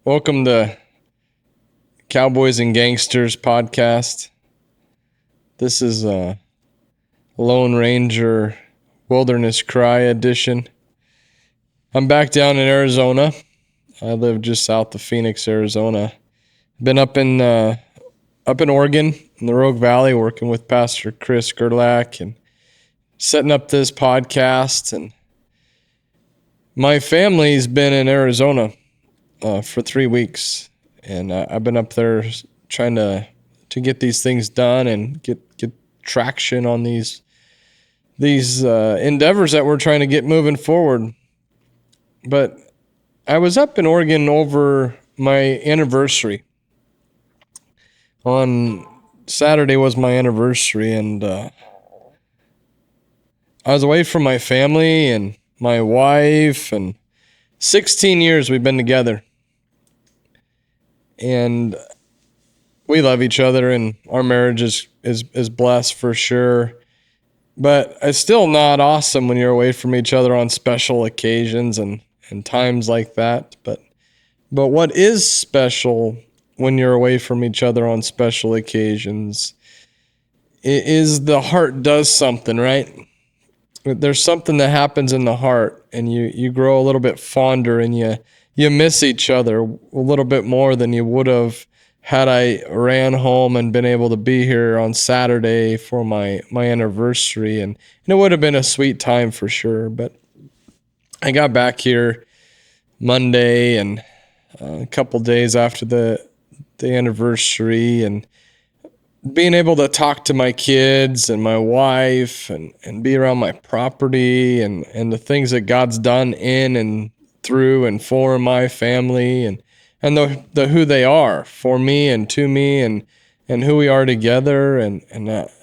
Welcome to Cowboys and Gangsters podcast. This is a Lone Ranger Wilderness Cry edition. I'm back down in Arizona. I live just south of Phoenix, Arizona. Been up in Oregon in the Rogue Valley working with Pastor Chris Gerlach and setting up this podcast. And my family's been in Arizona for 3 weeks, and I've been up there trying to get these things done and get traction on these endeavors that we're trying to get moving forward. But I was up in Oregon over my anniversary. On Saturday was my anniversary, and I was away from my family and my wife, and 16 years we've been together. And we love each other, and our marriage is blessed for sure. But it's still not awesome when you're away from each other on special occasions and times like that. But what is special when you're away from each other on special occasions is the heart does something, right? There's something that happens in the heart, and you grow a little bit fonder, and you miss each other a little bit more than you would have had I ran home and been able to be here on Saturday for my anniversary. And it would have been a sweet time for sure. But I got back here Monday, and a couple days after the anniversary, and being able to talk to my kids and my wife and be around my property and the things that God's done in and through and for my family and the who they are for me and to me and who we are together and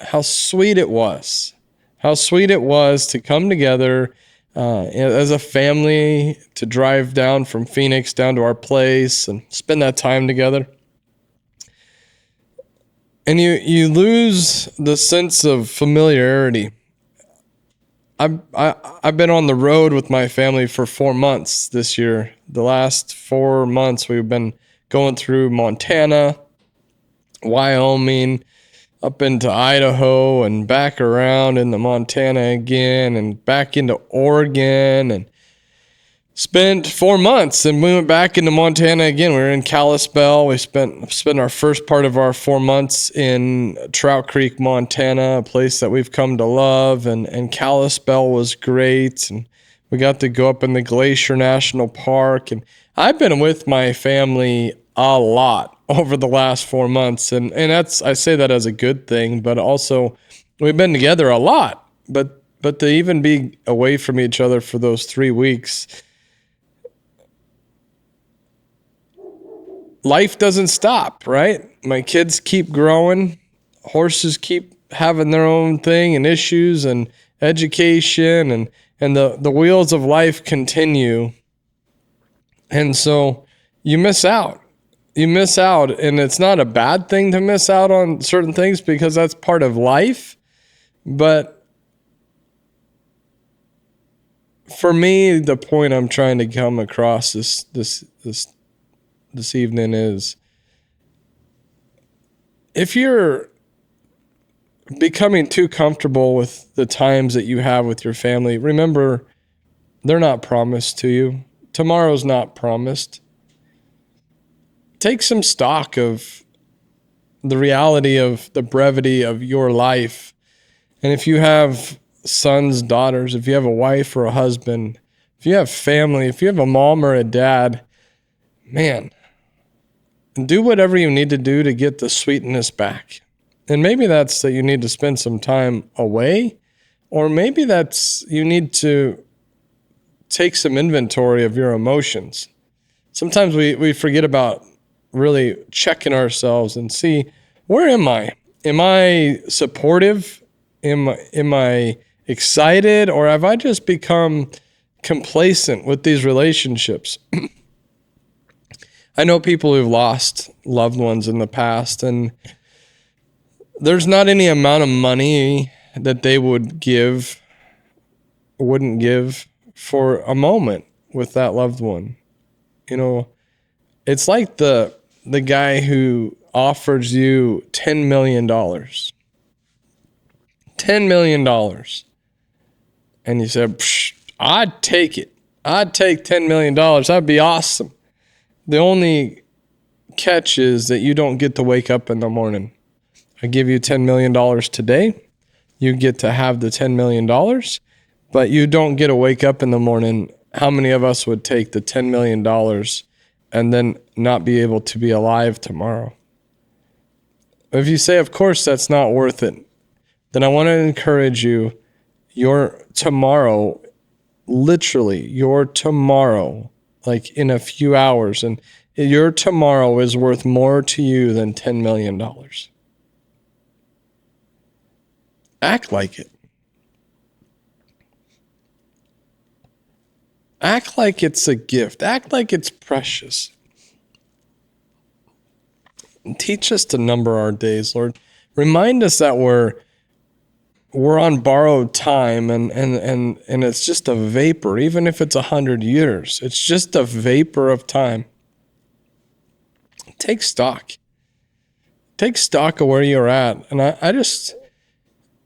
how sweet it was. How sweet it was to come together as a family, to drive down from Phoenix down to our place and spend that time together. And you lose the sense of familiarity. I've been on the road with my family for 4 months this year. The last 4 months we've been going through Montana, Wyoming, up into Idaho, and back around into Montana again, and back into Oregon, and spent 4 months, and we went back into Montana again. We were in Kalispell. We spent our first part of our 4 months in Trout Creek, Montana, a place that we've come to love, and Kalispell was great. And we got to go up in the Glacier National Park, and I've been with my family a lot over the last 4 months, and that's, I say that as a good thing, but also we've been together a lot. But to even be away from each other for those 3 weeks, life doesn't stop, right? My kids keep growing. Horses keep having their own thing and issues and education, and the wheels of life continue. And so you miss out. You miss out, and it's not a bad thing to miss out on certain things because that's part of life. But for me, the point I'm trying to come across this evening is, if you're becoming too comfortable with the times that you have with your family, remember, they're not promised to you. Tomorrow's not promised. Take some stock of the reality of the brevity of your life. And if you have sons, daughters, if you have a wife or a husband, if you have family, if you have a mom or a dad, man, do whatever you need to do to get the sweetness back. And maybe that's that you need to spend some time away, or maybe that's you need to take some inventory of your emotions. Sometimes we forget about really checking ourselves and see, where am I? Am I supportive? Am I excited? Or have I just become complacent with these relationships? I know people who've lost loved ones in the past, and there's not any amount of money that they wouldn't give for a moment with that loved one. You know, It's like the guy who offers you $10 million. $10 million. And you said, I'd take it. I'd take $10 million. That'd be awesome. The only catch is that you don't get to wake up in the morning. I give you $10 million today. You get to have the $10 million, but you don't get to wake up in the morning. How many of us would take the $10 million and then not be able to be alive tomorrow? If you say, of course, that's not worth it, then I want to encourage you, your tomorrow, literally your tomorrow, like in a few hours, and your tomorrow is worth more to you than $10 million. Act like it. Act like it's a gift. Act like it's precious. Teach us to number our days, Lord. Remind us that we're on borrowed time and it's just a vapor, even if it's 100 years. It's just a vapor of time. Take stock. Take stock of where you're at. And I just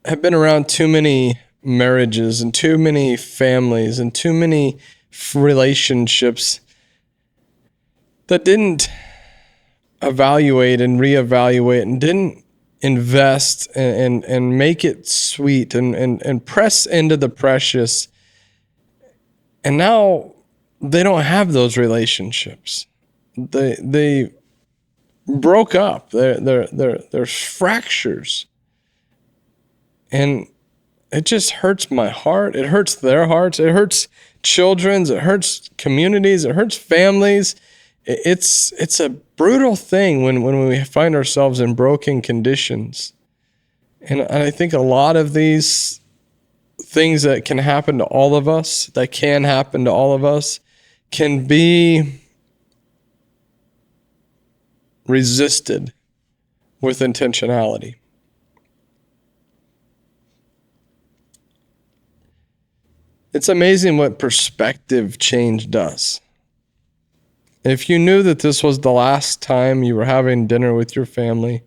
have been around too many marriages and too many families and too many relationships that didn't evaluate and reevaluate and didn't invest and make it sweet and press into the precious. And now they don't have those relationships. They broke up. There's fractures. And it just hurts my heart. It hurts their hearts. It hurts children's. It hurts communities. It hurts families. It's a brutal thing when we find ourselves in broken conditions. And I think a lot of these things that can happen to all of us, can be resisted with intentionality. It's amazing what perspective change does. If you knew that this was the last time you were having dinner with your family,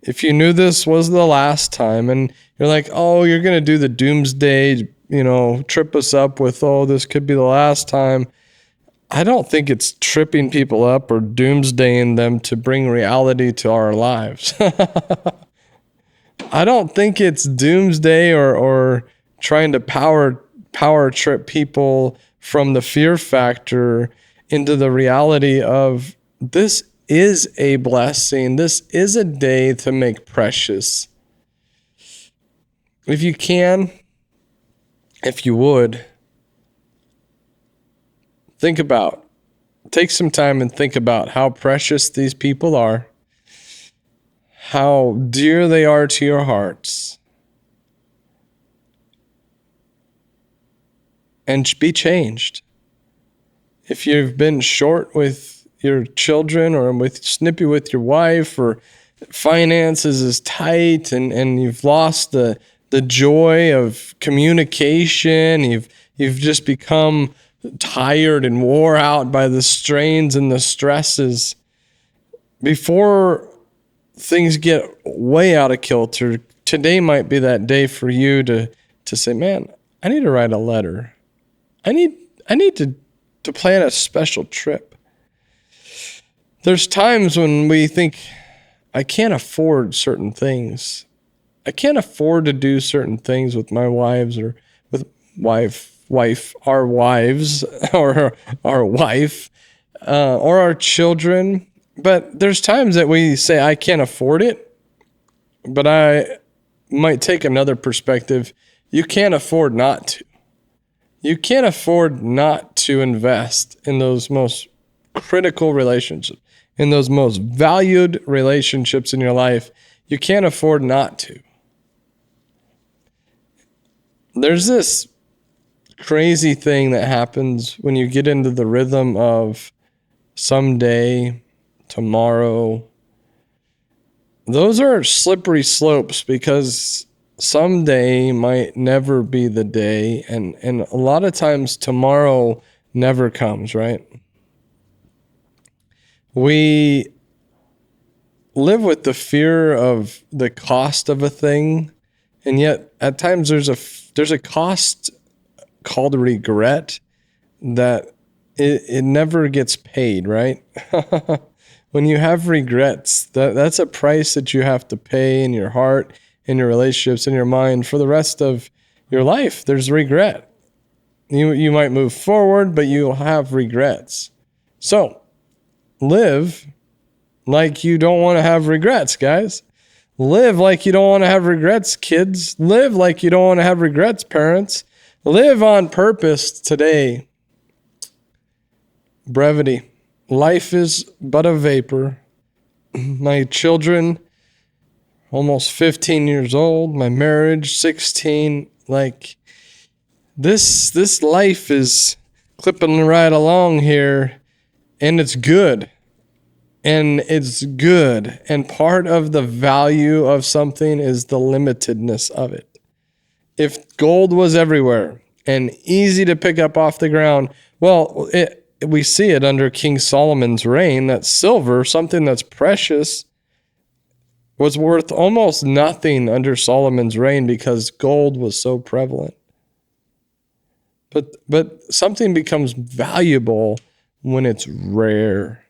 if you knew this was the last time and you're like, oh, you're going to do the doomsday, trip us up with, oh, this could be the last time. I don't think it's tripping people up or doomsdaying them to bring reality to our lives. I don't think it's doomsday or trying to power trip people from the fear factor into the reality of this is a blessing. This is a day to make precious. If you can, if you would, take some time and think about how precious these people are, how dear they are to your hearts, and be changed. If you've been short with your children or snippy with your wife, or finances is tight and you've lost the joy of communication, you've just become tired and wore out by the strains and the stresses, before things get way out of kilter, today might be that day for you to say, man, I need to write a letter. I need to plan a special trip. There's times when we think, I can't afford certain things. I can't afford to do certain things with my wives or with our wives or our wife or our children. But there's times that we say, I can't afford it, but I might take another perspective. You can't afford not to. You can't afford not to invest in those most critical relationships, in those most valued relationships in your life. You can't afford not to. There's this crazy thing that happens when you get into the rhythm of someday, tomorrow. Those are slippery slopes because someday might never be the day, and a lot of times tomorrow never comes, right? We live with the fear of the cost of a thing, and yet at times there's a cost called regret that it never gets paid, right? When you have regrets, that's a price that you have to pay in your heart, in your relationships, in your mind for the rest of your life. There's regret. You might move forward, but you'll have regrets. So live like you don't want to have regrets, guys. Live like you don't want to have regrets, kids. Live like you don't want to have regrets, parents. Live on purpose today. Brevity. Life is but a vapor. My children, almost 15 years old. My marriage, 16. Like, this life is clipping right along here, and it's good. And it's good. And part of the value of something is the limitedness of it. If gold was everywhere and easy to pick up off the ground, well, we see it under King Solomon's reign that silver, something that's precious, was worth almost nothing under Solomon's reign because gold was so prevalent. But something becomes valuable when it's rare.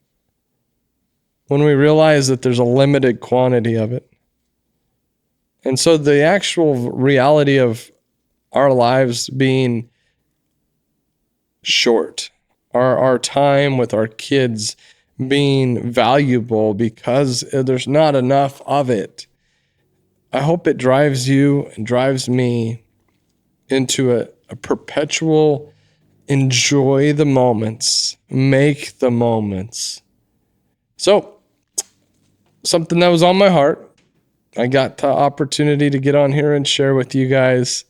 When we realize that there's a limited quantity of it. And so the actual reality of our lives being short, our time with our kids being valuable because there's not enough of it. I hope it drives you and drives me into a perpetual enjoy the moments, make the moments. So, something that was on my heart. I got the opportunity to get on here and share with you guys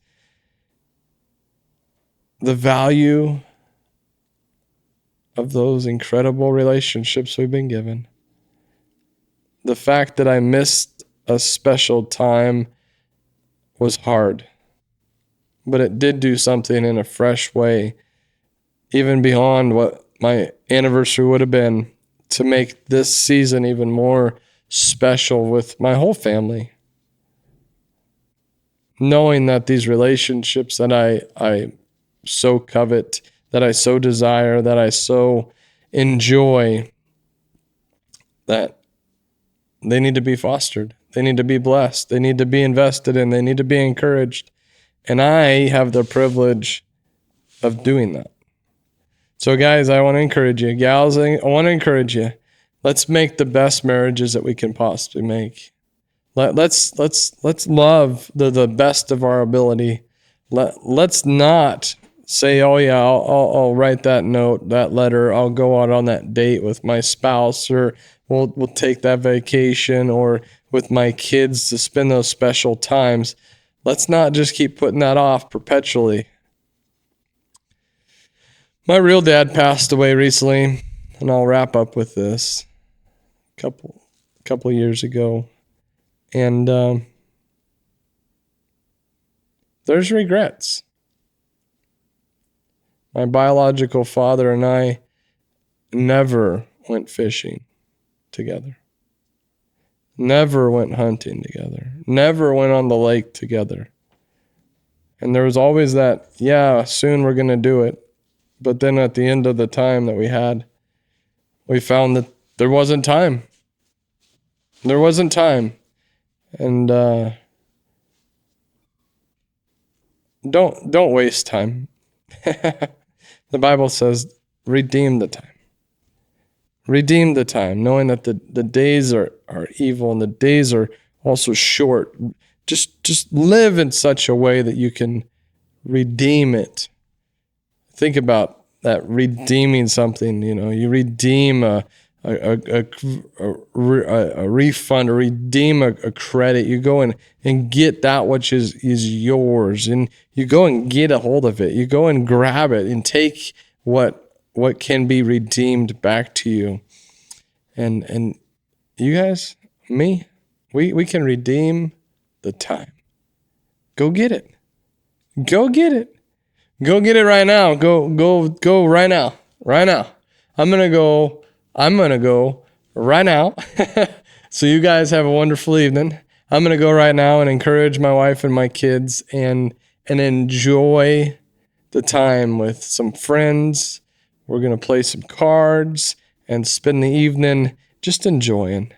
the value of those incredible relationships we've been given. The fact that I missed a special time was hard, but it did do something in a fresh way, even beyond what my anniversary would have been, to make this season even more special with my whole family. Knowing that these relationships that I so covet, that I so desire, that I so enjoy, that they need to be fostered. They need to be blessed. They need to be invested in. They need to be encouraged. And I have the privilege of doing that. So guys, I want to encourage you. Gals, I want to encourage you. Let's make the best marriages that we can possibly make. Let's love the best of our ability. Let's not say, oh yeah, I'll write that note, that letter. I'll go out on that date with my spouse, or we'll take that vacation, or with my kids to spend those special times. Let's not just keep putting that off perpetually. My real dad passed away recently, and I'll wrap up with this. Couple years ago, and there's regrets. My biological father and I never went fishing together, never went hunting together, never went on the lake together. And there was always that, yeah, soon we're going to do it. But then at the end of the time that we had, we found that there wasn't time. There wasn't time. And don't waste time. The Bible says, redeem the time. Redeem the time, knowing that the days are evil and the days are also short. Just live in such a way that you can redeem it. Think about that, redeeming something. You know, you redeem a refund, or redeem a credit. You go and get that which is yours, and you go and get a hold of it. You go and grab it and take what can be redeemed back to you. And you guys, me, we can redeem the time. Go get it. Go get it. Go get it right now. Go right now. Right now. I'm going to go I'm going to go right now. So you guys have a wonderful evening. I'm going to go right now and encourage my wife and my kids and enjoy the time with some friends. We're going to play some cards and spend the evening just enjoying,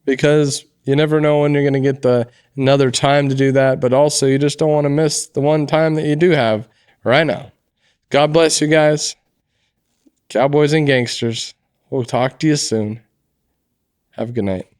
because you never know when you're going to get another time to do that, but also you just don't want to miss the one time that you do have right now. God bless you guys. Cowboys and gangsters. We'll talk to you soon. Have a good night.